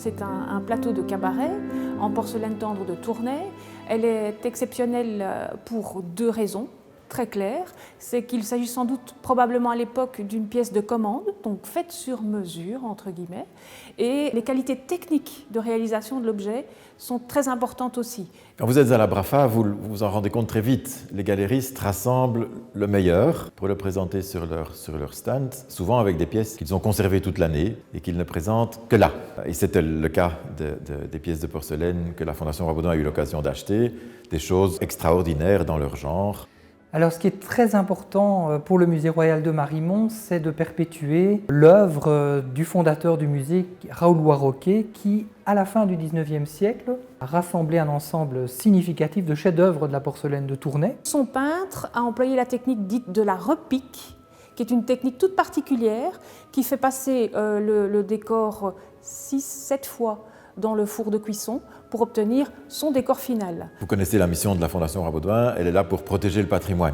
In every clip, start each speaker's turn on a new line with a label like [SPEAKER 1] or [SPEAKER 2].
[SPEAKER 1] c'est un plateau de cabaret en porcelaine tendre de Tournai. Elle est exceptionnelle pour deux raisons très claires. C'est qu'il s'agit sans doute probablement à l'époque d'une pièce de commande, donc faite sur mesure, entre guillemets, et les qualités techniques de réalisation de l'objet sont très importantes aussi.
[SPEAKER 2] Quand vous êtes à la BRAFA, vous vous en rendez compte très vite. Les galéristes rassemblent le meilleur pour le présenter sur leur stand, souvent avec des pièces qu'ils ont conservées toute l'année et qu'ils ne présentent que là. Et c'était le cas des pièces de porcelaine que la Fondation Roi Baudouin a eu l'occasion d'acheter, des choses extraordinaires dans leur genre.
[SPEAKER 3] Alors ce qui est très important pour le Musée royal de Marimont, c'est de perpétuer l'œuvre du fondateur du musée, Raoul Warroquet, qui, à la fin du XIXe siècle, a rassemblé un ensemble significatif de chefs-d'œuvre de la porcelaine de Tournai.
[SPEAKER 1] Son peintre a employé la technique dite de la repique, qui est une technique toute particulière, qui fait passer le décor 6-7 fois dans le four de cuisson pour obtenir son décor final.
[SPEAKER 2] Vous connaissez la mission de la Fondation Roi Baudouin, elle est là pour protéger le patrimoine,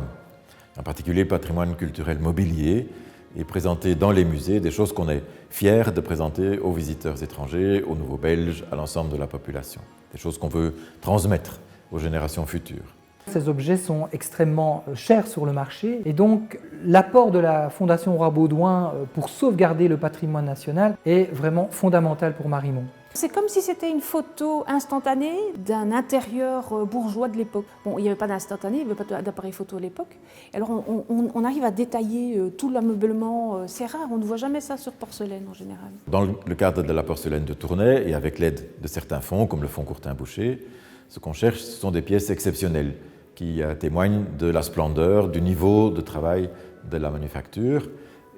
[SPEAKER 2] en particulier le patrimoine culturel mobilier, et présenter dans les musées des choses qu'on est fier de présenter aux visiteurs étrangers, aux nouveaux Belges, à l'ensemble de la population. Des choses qu'on veut transmettre aux générations futures.
[SPEAKER 3] Ces objets sont extrêmement chers sur le marché et donc l'apport de la Fondation Roi Baudouin pour sauvegarder le patrimoine national est vraiment fondamental pour Marimont.
[SPEAKER 1] C'est comme si c'était une photo instantanée d'un intérieur bourgeois de l'époque. Bon, il n'y avait pas d'instantané, il n'y avait pas d'appareil photo à l'époque. Alors on arrive à détailler tout l'ameublement, c'est rare, on ne voit jamais ça sur porcelaine en général.
[SPEAKER 2] Dans le cadre de la porcelaine de Tournai et avec l'aide de certains fonds comme le fonds Courtin-Boucher, ce qu'on cherche, ce sont des pièces exceptionnelles qui témoignent de la splendeur, du niveau de travail de la manufacture.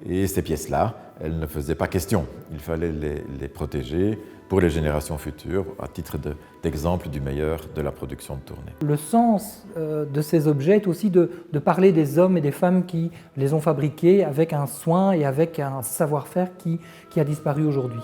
[SPEAKER 2] Et ces pièces-là, elles ne faisaient pas question. Il fallait les protéger pour les générations futures, à titre d'exemple du meilleur de la production de Tournai.
[SPEAKER 3] Le sens de ces objets est aussi de parler des hommes et des femmes qui les ont fabriqués avec un soin et avec un savoir-faire qui a disparu aujourd'hui.